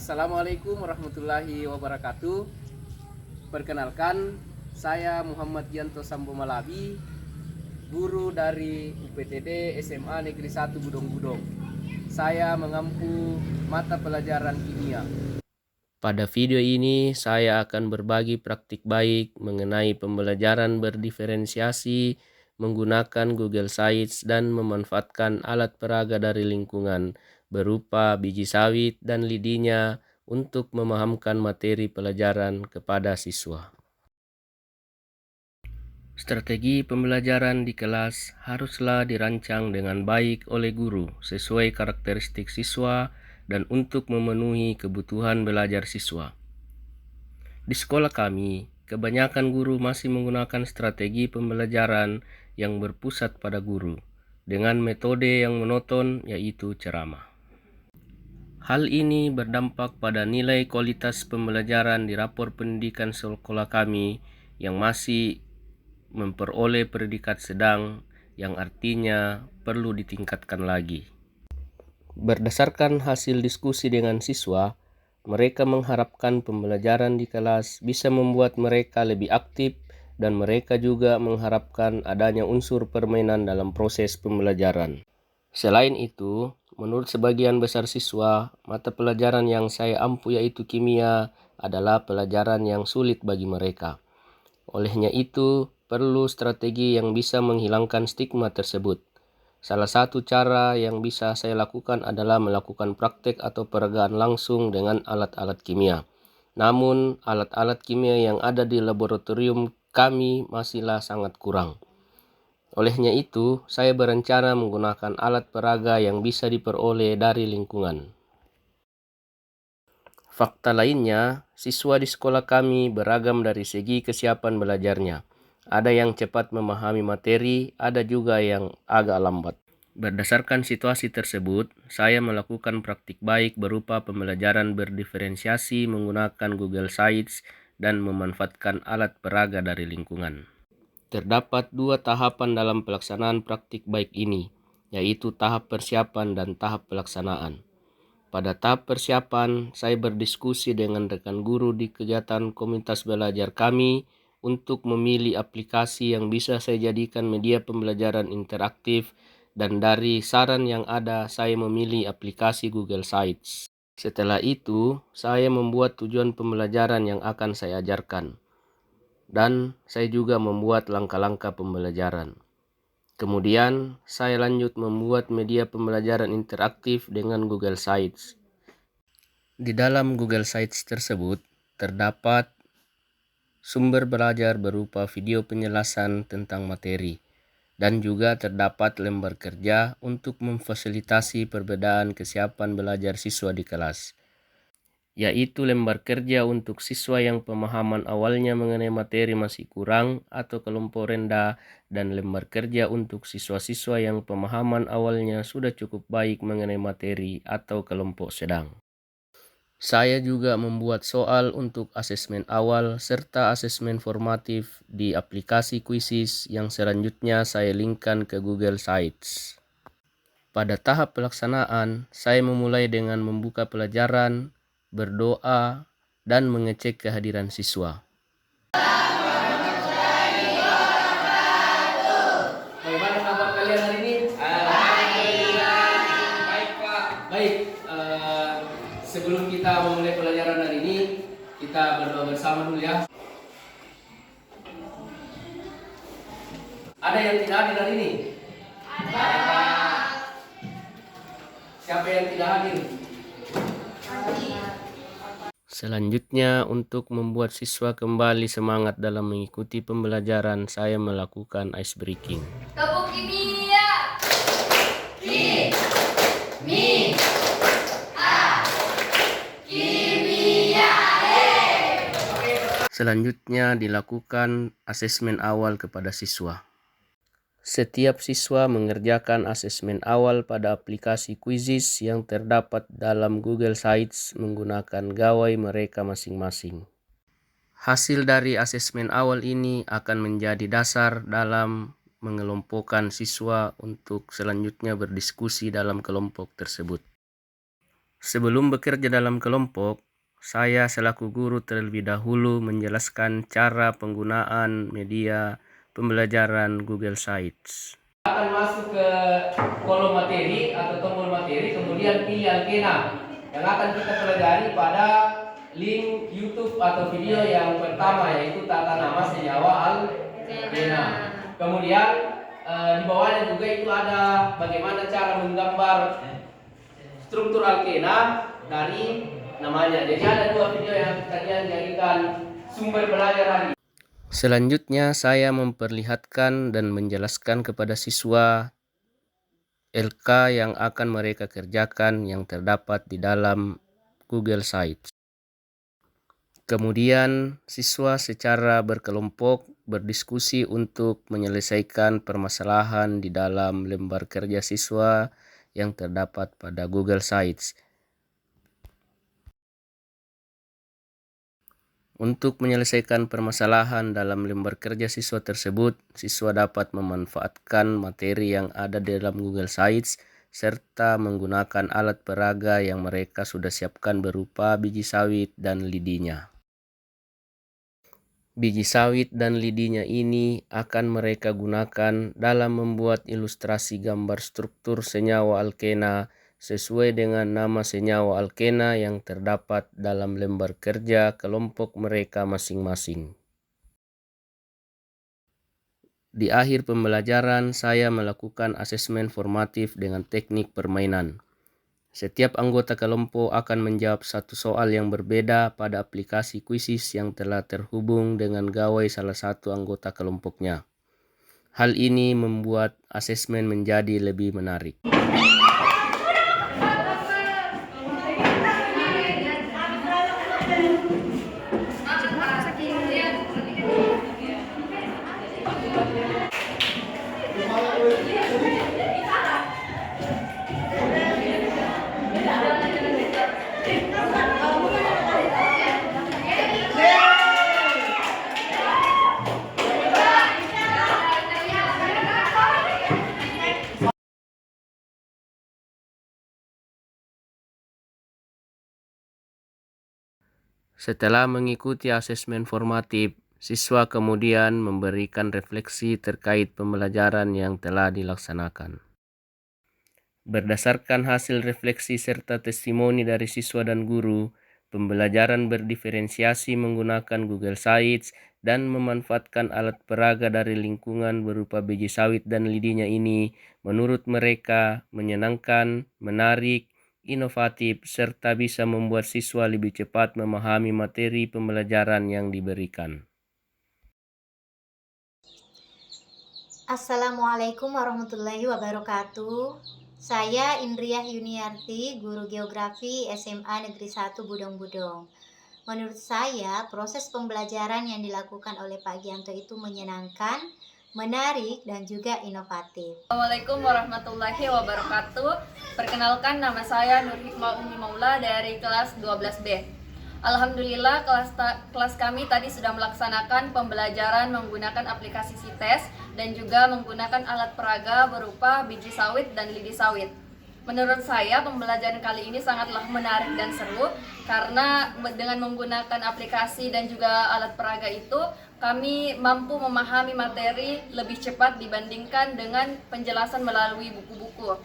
Assalamualaikum warahmatullahi wabarakatuh. Perkenalkan, saya Muhammad Yanto Sambo Malabi, guru dari UPTD SMA Negeri 1 Budong-Budong. Saya mengampu mata pelajaran kimia. Pada video ini saya akan berbagi praktik baik mengenai pembelajaran berdiferensiasi menggunakan Google Sites dan memanfaatkan alat peraga dari lingkungan berupa biji sawit dan lidinya untuk memahamkan materi pelajaran kepada siswa. Strategi pembelajaran di kelas haruslah dirancang dengan baik oleh guru sesuai karakteristik siswa dan untuk memenuhi kebutuhan belajar siswa. Di sekolah kami, kebanyakan guru masih menggunakan strategi pembelajaran yang berpusat pada guru dengan metode yang monoton, yaitu ceramah. Hal ini berdampak pada nilai kualitas pembelajaran di rapor pendidikan sekolah kami yang masih memperoleh predikat sedang, yang artinya perlu ditingkatkan lagi. Berdasarkan hasil diskusi dengan siswa, mereka mengharapkan pembelajaran di kelas bisa membuat mereka lebih aktif dan mereka juga mengharapkan adanya unsur permainan dalam proses pembelajaran. Selain itu, menurut sebagian besar siswa, mata pelajaran yang saya ampu yaitu kimia adalah pelajaran yang sulit bagi mereka. Olehnya itu, perlu strategi yang bisa menghilangkan stigma tersebut. Salah satu cara yang bisa saya lakukan adalah melakukan praktek atau peragaan langsung dengan alat-alat kimia. Namun, alat-alat kimia yang ada di laboratorium kami masihlah sangat kurang. Olehnya itu, saya berencana menggunakan alat peraga yang bisa diperoleh dari lingkungan. Fakta lainnya, siswa di sekolah kami beragam dari segi kesiapan belajarnya. Ada yang cepat memahami materi, ada juga yang agak lambat. Berdasarkan situasi tersebut, saya melakukan praktik baik berupa pembelajaran berdiferensiasi menggunakan Google Sites dan memanfaatkan alat peraga dari lingkungan. Terdapat dua tahapan dalam pelaksanaan praktik baik ini, yaitu tahap persiapan dan tahap pelaksanaan. Pada tahap persiapan, saya berdiskusi dengan rekan guru di kegiatan komunitas belajar kami untuk memilih aplikasi yang bisa saya jadikan media pembelajaran interaktif, dan dari saran yang ada, saya memilih aplikasi Google Sites. Setelah itu, saya membuat tujuan pembelajaran yang akan saya ajarkan, dan saya juga membuat langkah-langkah pembelajaran. Kemudian, saya lanjut membuat media pembelajaran interaktif dengan Google Sites. Di dalam Google Sites tersebut, terdapat sumber belajar berupa video penjelasan tentang materi, dan juga terdapat lembar kerja untuk memfasilitasi perbedaan kesiapan belajar siswa di kelas, yaitu lembar kerja untuk siswa yang pemahaman awalnya mengenai materi masih kurang atau kelompok rendah, dan lembar kerja untuk siswa-siswa yang pemahaman awalnya sudah cukup baik mengenai materi atau kelompok sedang. Saya juga membuat soal untuk asesmen awal serta asesmen formatif di aplikasi Quizzes yang selanjutnya saya linkkan ke Google Sites. Pada tahap pelaksanaan, saya memulai dengan membuka pelajaran, berdoa, dan mengecek kehadiran siswa. Bagaimana kabar kalian hari ini? Baik, Pak. Baik, sebelum kita memulai pelajaran hari ini, kita berdoa bersama dulu ya. Ada yang tidak hadir hari ini? Ada. Siapa yang tidak hadir? Selanjutnya, untuk membuat siswa kembali semangat dalam mengikuti pembelajaran, saya melakukan ice breaking. Tepuk kimia. Ki. Mi. A. Kimia. Selanjutnya dilakukan asesmen awal kepada siswa. Setiap siswa mengerjakan asesmen awal pada aplikasi Quizzes yang terdapat dalam Google Sites menggunakan gawai mereka masing-masing. Hasil dari asesmen awal ini akan menjadi dasar dalam mengelompokkan siswa untuk selanjutnya berdiskusi dalam kelompok tersebut. Sebelum bekerja dalam kelompok, saya selaku guru terlebih dahulu menjelaskan cara penggunaan media pembelajaran Google Sites. Akan masuk ke kolom materi atau tombol materi, kemudian pilih Alkena yang akan kita pelajari pada link YouTube atau video yang pertama, yaitu tata nama senyawa Alkena. Kemudian di bawahnya juga itu ada bagaimana cara menggambar struktur Alkena dari namanya. Jadi ada 2 video yang kalian jadikan sumber belajar hari ini. Selanjutnya saya memperlihatkan dan menjelaskan kepada siswa LK yang akan mereka kerjakan yang terdapat di dalam Google Sites. Kemudian siswa secara berkelompok berdiskusi untuk menyelesaikan permasalahan di dalam lembar kerja siswa yang terdapat pada Google Sites. Untuk menyelesaikan permasalahan dalam lembar kerja siswa tersebut, siswa dapat memanfaatkan materi yang ada di dalam Google Sites serta menggunakan alat peraga yang mereka sudah siapkan berupa biji sawit dan lidinya. Biji sawit dan lidinya ini akan mereka gunakan dalam membuat ilustrasi gambar struktur senyawa alkena sesuai dengan nama senyawa alkena yang terdapat dalam lembar kerja kelompok mereka masing-masing. Di akhir pembelajaran, saya melakukan asesmen formatif dengan teknik permainan. Setiap anggota kelompok akan menjawab satu soal yang berbeda pada aplikasi kuisis yang telah terhubung dengan gawai salah satu anggota kelompoknya. Hal ini membuat asesmen menjadi lebih menarik. Setelah mengikuti asesmen formatif, siswa kemudian memberikan refleksi terkait pembelajaran yang telah dilaksanakan. Berdasarkan hasil refleksi serta testimoni dari siswa dan guru, pembelajaran berdiferensiasi menggunakan Google Sites dan memanfaatkan alat peraga dari lingkungan berupa biji sawit dan lidinya ini menurut mereka menyenangkan, menarik, inovatif, serta bisa membuat siswa lebih cepat memahami materi pembelajaran yang diberikan. Assalamualaikum warahmatullahi wabarakatuh. Saya Indriah Yuniarti, guru geografi SMA Negeri 1 Budong-Budong. Menurut saya, proses pembelajaran yang dilakukan oleh Pak Gianto itu menyenangkan, menarik, dan juga inovatif. Assalamualaikum warahmatullahi wabarakatuh. Perkenalkan, nama saya Nur Hikmah Umi Maula dari kelas 12B. Alhamdulillah kelas kami tadi sudah melaksanakan pembelajaran menggunakan aplikasi CITES dan juga menggunakan alat peraga berupa biji sawit dan lidi sawit. Menurut saya pembelajaran kali ini sangatlah menarik dan seru karena dengan menggunakan aplikasi dan juga alat peraga itu kami mampu memahami materi lebih cepat dibandingkan dengan penjelasan melalui buku-buku.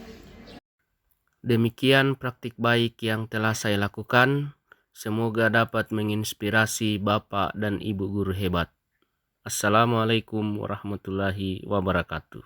Demikian praktik baik yang telah saya lakukan. Semoga dapat menginspirasi Bapak dan Ibu guru hebat. Assalamualaikum warahmatullahi wabarakatuh.